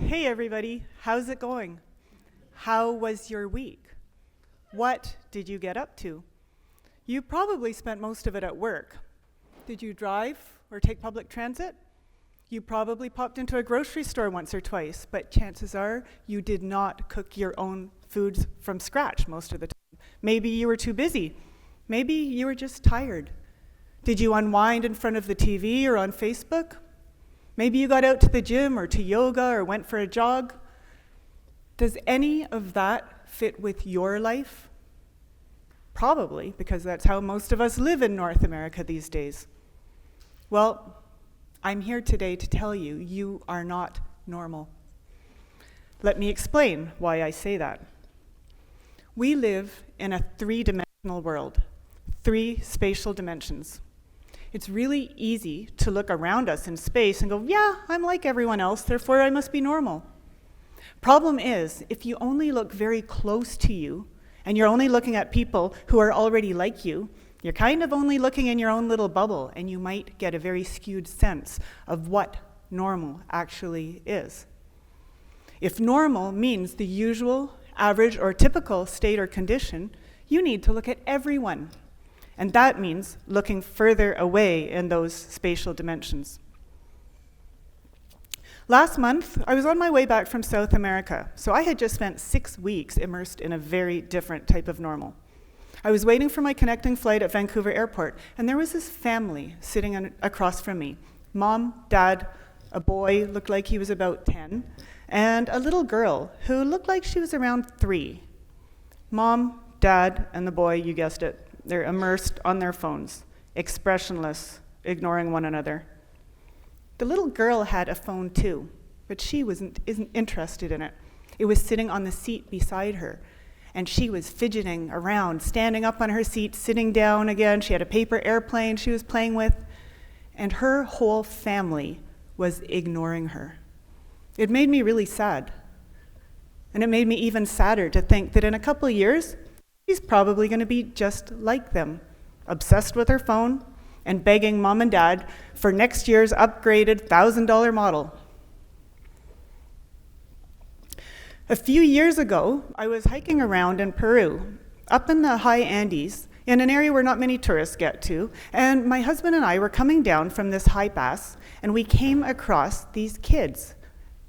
Hey everybody, how's it going? How was your week? What did you get up to? You probably spent most of it at work. Did you drive or take public transit? You probably popped into a grocery store once or twice, but chances are you did not cook your own foods from scratch most of the time. Maybe you were too busy. Maybe you were just tired. Did you unwind in front of the TV or on Facebook? Maybe you got out to the gym or to yoga or went for a jog. Does any of that fit with your life? Probably, because that's how most of us live in North America these days. Well, I'm here today to tell you, you are not normal. Let me explain why I say that. We live in a three-dimensional world, 3 spatial dimensions. It's really easy to look around us in space and go, yeah, I'm like everyone else, therefore I must be normal. Problem is, if you only look very close to you, and you're only looking at people who are already like you, you're kind of only looking in your own little bubble, and you might get a very skewed sense of what normal actually is. If normal means the usual, average, or typical state or condition, you need to look at everyone. And that means looking further away in those spatial dimensions. Last month, I was on my way back from South America, so I had just spent 6 weeks immersed in a very different type of normal. I was waiting for my connecting flight at Vancouver Airport, and there was this family sitting across from me. Mom, dad, a boy looked like he was about 10, and a little girl who looked like she was around 3. Mom, dad, and the boy, you guessed it, they're immersed on their phones, expressionless, ignoring one another. The little girl had a phone too, but she isn't interested in it. It was sitting on the seat beside her, and she was fidgeting around, standing up on her seat, sitting down again. She had a paper airplane she was playing with, and her whole family was ignoring her. It made me really sad. And it made me even sadder to think that in a couple of years, she's probably going to be just like them, obsessed with her phone and begging mom and dad for next year's upgraded $1,000 model. A few years ago, I was hiking around in Peru, up in the high Andes, in an area where not many tourists get to, and my husband and I were coming down from this high pass, and we came across these kids.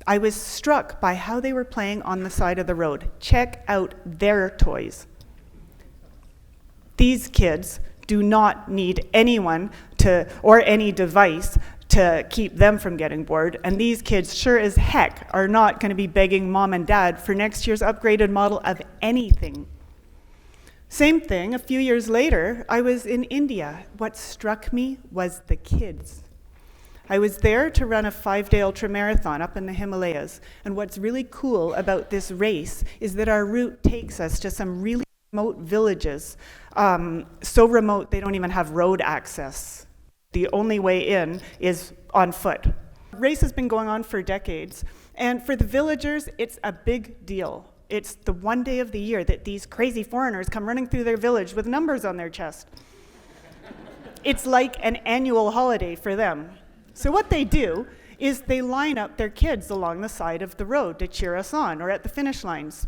I was struck by how they were playing on the side of the road. Check out their toys. These kids do not need anyone or any device to keep them from getting bored, and these kids sure as heck are not going to be begging mom and dad for next year's upgraded model of anything. Same thing, a few years later, I was in India. What struck me was the kids. I was there to run a 5-day ultramarathon up in the Himalayas, and what's really cool about this race is that our route takes us to some really remote villages, so remote they don't even have road access. The only way in is on foot. The race has been going on for decades, and for the villagers, it's a big deal. It's the one day of the year that these crazy foreigners come running through their village with numbers on their chest. It's like an annual holiday for them. So what they do is they line up their kids along the side of the road to cheer us on, or at the finish lines.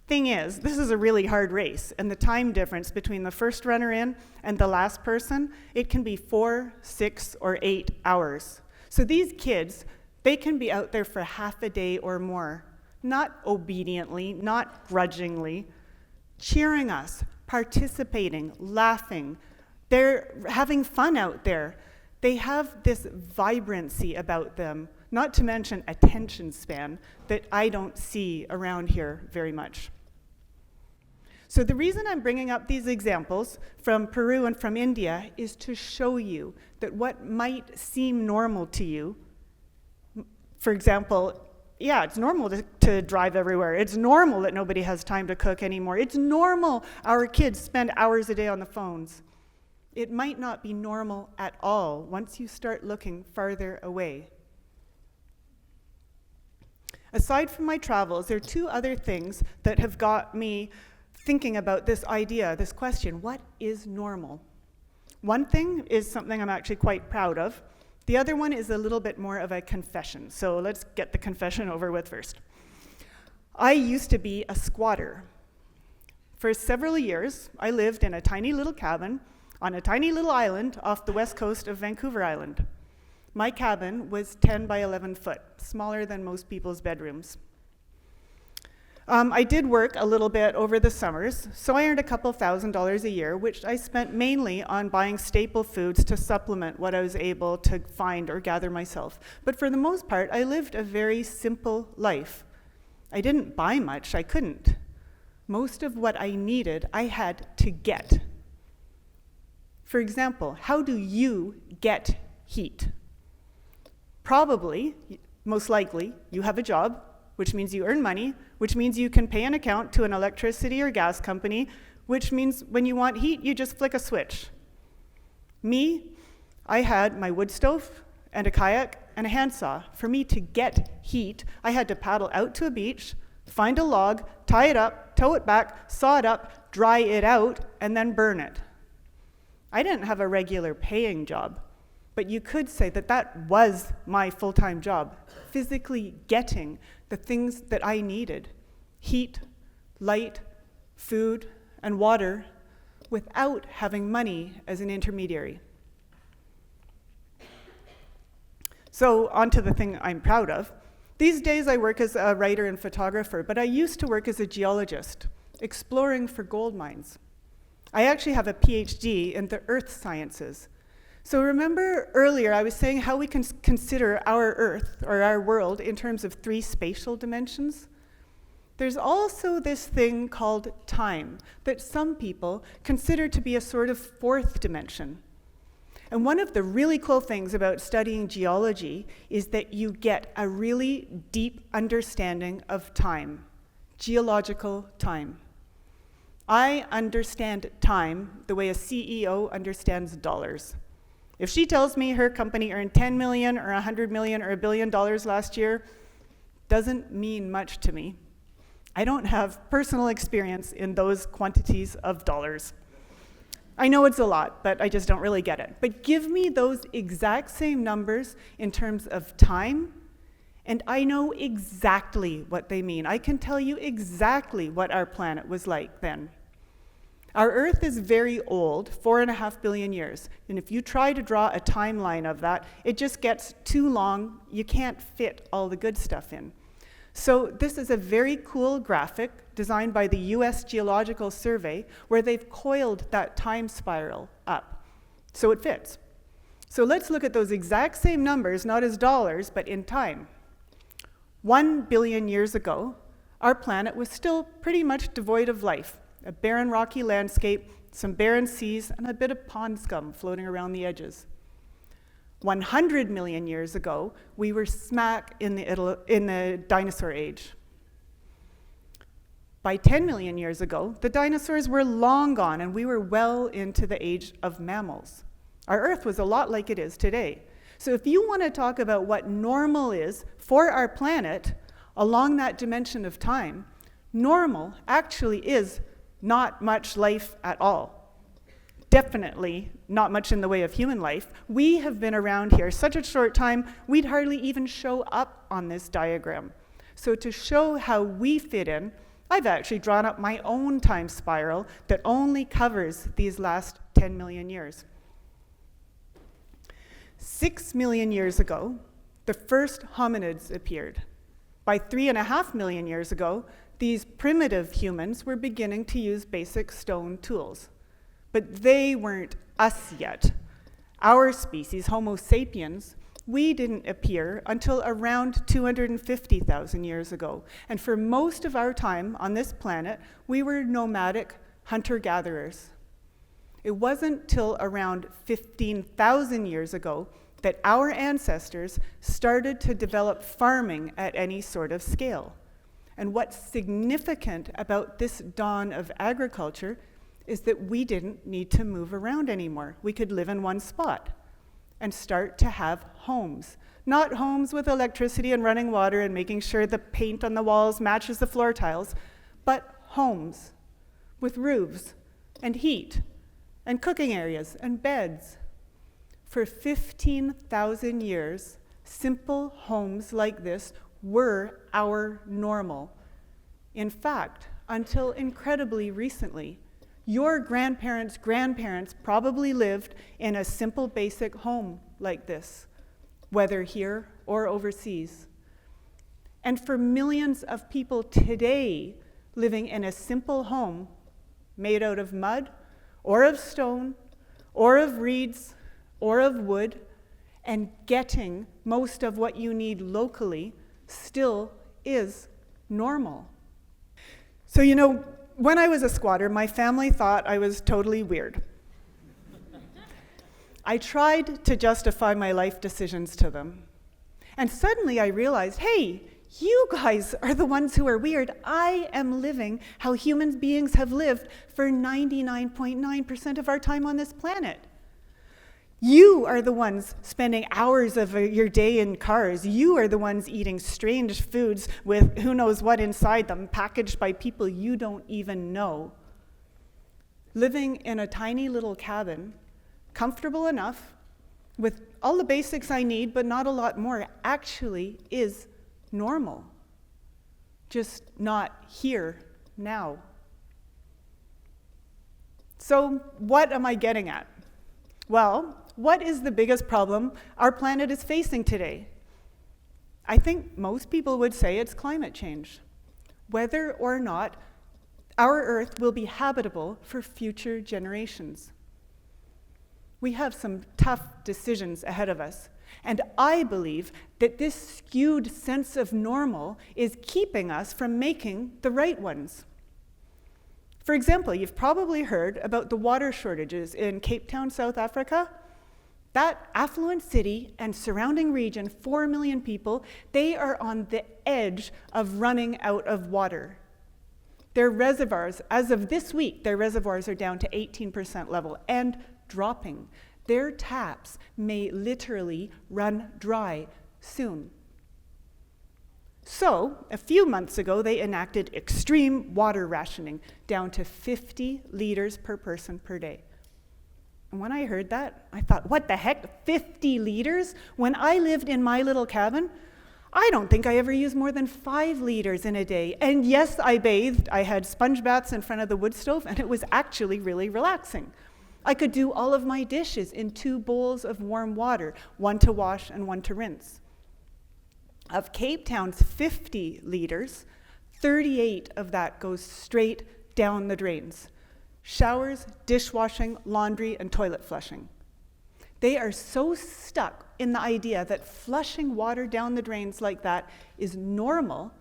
Thing is, this is a really hard race, and the time difference between the first runner in and the last person, it can be 4, 6, or 8 hours. So these kids, they can be out there for half a day or more, not obediently, not grudgingly, cheering us, participating, laughing. They're having fun out there. They have this vibrancy about them, not to mention attention span, that I don't see around here very much. So the reason I'm bringing up these examples from Peru and from India is to show you that what might seem normal to you, for example, yeah, it's normal to drive everywhere. It's normal that nobody has time to cook anymore. It's normal our kids spend hours a day on the phones. It might not be normal at all once you start looking farther away. Aside from my travels, there are 2 other things that have got me thinking about this idea, this question, what is normal? One thing is something I'm actually quite proud of. The other one is a little bit more of a confession. So let's get the confession over with first. I used to be a squatter. For several years, I lived in a tiny little cabin on a tiny little island off the west coast of Vancouver Island. My cabin was 10 by 11 foot, smaller than most people's bedrooms. I did work a little bit over the summers, so I earned a couple $1,000s a year, which I spent mainly on buying staple foods to supplement what I was able to find or gather myself. But for the most part, I lived a very simple life. I didn't buy much, I couldn't. Most of what I needed, I had to get. For example, how do you get heat? Probably, most likely, you have a job, which means you earn money, which means you can pay an account to an electricity or gas company, which means when you want heat, you just flick a switch. Me, I had my wood stove and a kayak and a handsaw. For me to get heat, I had to paddle out to a beach, find a log, tie it up, tow it back, saw it up, dry it out, and then burn it. I didn't have a regular paying job, but you could say that that was my full-time job, physically getting the things that I needed, heat, light, food, and water, without having money as an intermediary. So on to the thing I'm proud of. These days I work as a writer and photographer, but I used to work as a geologist, exploring for gold mines. I actually have a PhD in the earth sciences. So remember earlier I was saying how we can consider our Earth, or our world, in terms of 3 spatial dimensions? There's also this thing called time that some people consider to be a sort of 4th dimension. And one of the really cool things about studying geology is that you get a really deep understanding of time, geological time. I understand time the way a CEO understands dollars. If she tells me her company earned 10 million or 100 million or $1 billion last year, doesn't mean much to me. I don't have personal experience in those quantities of dollars. I know it's a lot, but I just don't really get it. But give me those exact same numbers in terms of time, and I know exactly what they mean. I can tell you exactly what our planet was like then. Our Earth is very old, 4.5 billion years, and if you try to draw a timeline of that, it just gets too long. You can't fit all the good stuff in. So this is a very cool graphic designed by the US Geological Survey where they've coiled that time spiral up, so it fits. So let's look at those exact same numbers, not as dollars, but in time. 1 billion years ago, our planet was still pretty much devoid of life. A barren rocky landscape, some barren seas, and a bit of pond scum floating around the edges. 100 million years ago, we were smack in the dinosaur age. By 10 million years ago, the dinosaurs were long gone and we were well into the age of mammals. Our Earth was a lot like it is today. So if you want to talk about what normal is for our planet along that dimension of time, normal actually is not much life at all. Definitely not much in the way of human life. We have been around here such a short time, we'd hardly even show up on this diagram. So to show how we fit in, I've actually drawn up my own time spiral that only covers these last 10 million years. 6 million years ago, the first hominids appeared. By 3.5 million years ago, these primitive humans were beginning to use basic stone tools. But they weren't us yet. Our species, Homo sapiens, we didn't appear until around 250,000 years ago. And for most of our time on this planet, we were nomadic hunter-gatherers. It wasn't till around 15,000 years ago that our ancestors started to develop farming at any sort of scale. And what's significant about this dawn of agriculture is that we didn't need to move around anymore. We could live in one spot and start to have homes. Not homes with electricity and running water and making sure the paint on the walls matches the floor tiles, but homes with roofs and heat and cooking areas and beds. For 15,000 years, simple homes like this were our normal. In fact, until incredibly recently, your grandparents probably lived in a simple, basic home like this, whether here or overseas. And for millions of people today living in a simple home made out of mud or of stone or of reeds or of wood, and getting most of what you need locally still is normal. So, when I was a squatter, my family thought I was totally weird. I tried to justify my life decisions to them. And suddenly I realized, hey, you guys are the ones who are weird. I am living how human beings have lived for 99.9% of our time on this planet. You are the ones spending hours of your day in cars. You are the ones eating strange foods with who knows what inside them, packaged by people you don't even know. Living in a tiny little cabin, comfortable enough, with all the basics I need, but not a lot more, actually is normal. Just not here, now. So, what am I getting at? Well, what is the biggest problem our planet is facing today? I think most people would say it's climate change. Whether or not our Earth will be habitable for future generations. We have some tough decisions ahead of us, and I believe that this skewed sense of normal is keeping us from making the right ones. For example, you've probably heard about the water shortages in Cape Town, South Africa. That affluent city and surrounding region, 4 million people, they are on the edge of running out of water. Their reservoirs, as of this week, their reservoirs are down to 18% level and dropping. Their taps may literally run dry soon. So, a few months ago, they enacted extreme water rationing down to 50 liters per person per day. And when I heard that, I thought, what the heck, 50 liters? When I lived in my little cabin, I don't think I ever used more than 5 liters in a day. And yes, I bathed. I had sponge baths in front of the wood stove, and it was actually really relaxing. I could do all of my dishes in 2 bowls of warm water, one to wash and one to rinse. Of Cape Town's 50 liters, 38 of that goes straight down the drains. Showers, dishwashing, laundry, and toilet flushing. They are so stuck in the idea that flushing water down the drains like that is normal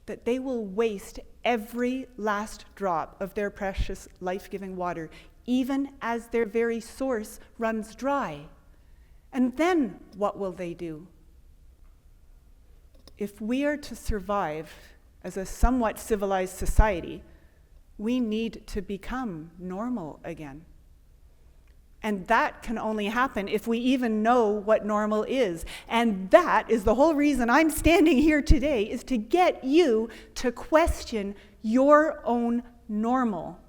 that they will waste every last drop of their precious life-giving water, even as their very source runs dry. And then what will they do? If we are to survive as a somewhat civilized society, we need to become normal again. And that can only happen if we even know what normal is. And that is the whole reason I'm standing here today, is to get you to question your own normal.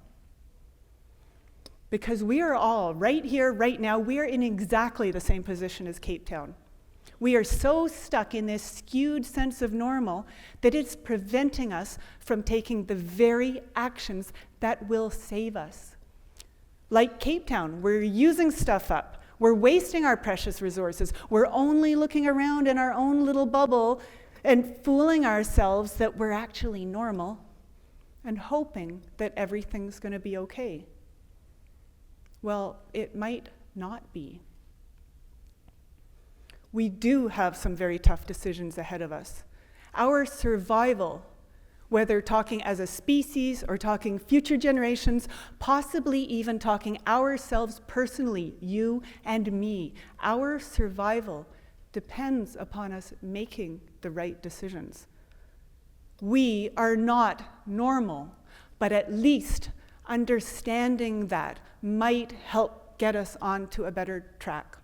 Because we are all, right here, right now, we are in exactly the same position as Cape Town. We are so stuck in this skewed sense of normal that it's preventing us from taking the very actions that will save us. Like Cape Town, we're using stuff up. We're wasting our precious resources. We're only looking around in our own little bubble and fooling ourselves that we're actually normal and hoping that everything's going to be okay. Well, it might not be. We do have some very tough decisions ahead of us. Our survival, whether talking as a species or talking future generations, possibly even talking ourselves personally, you and me, our survival depends upon us making the right decisions. We are not normal, but at least understanding that might help get us onto a better track.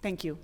Thank you.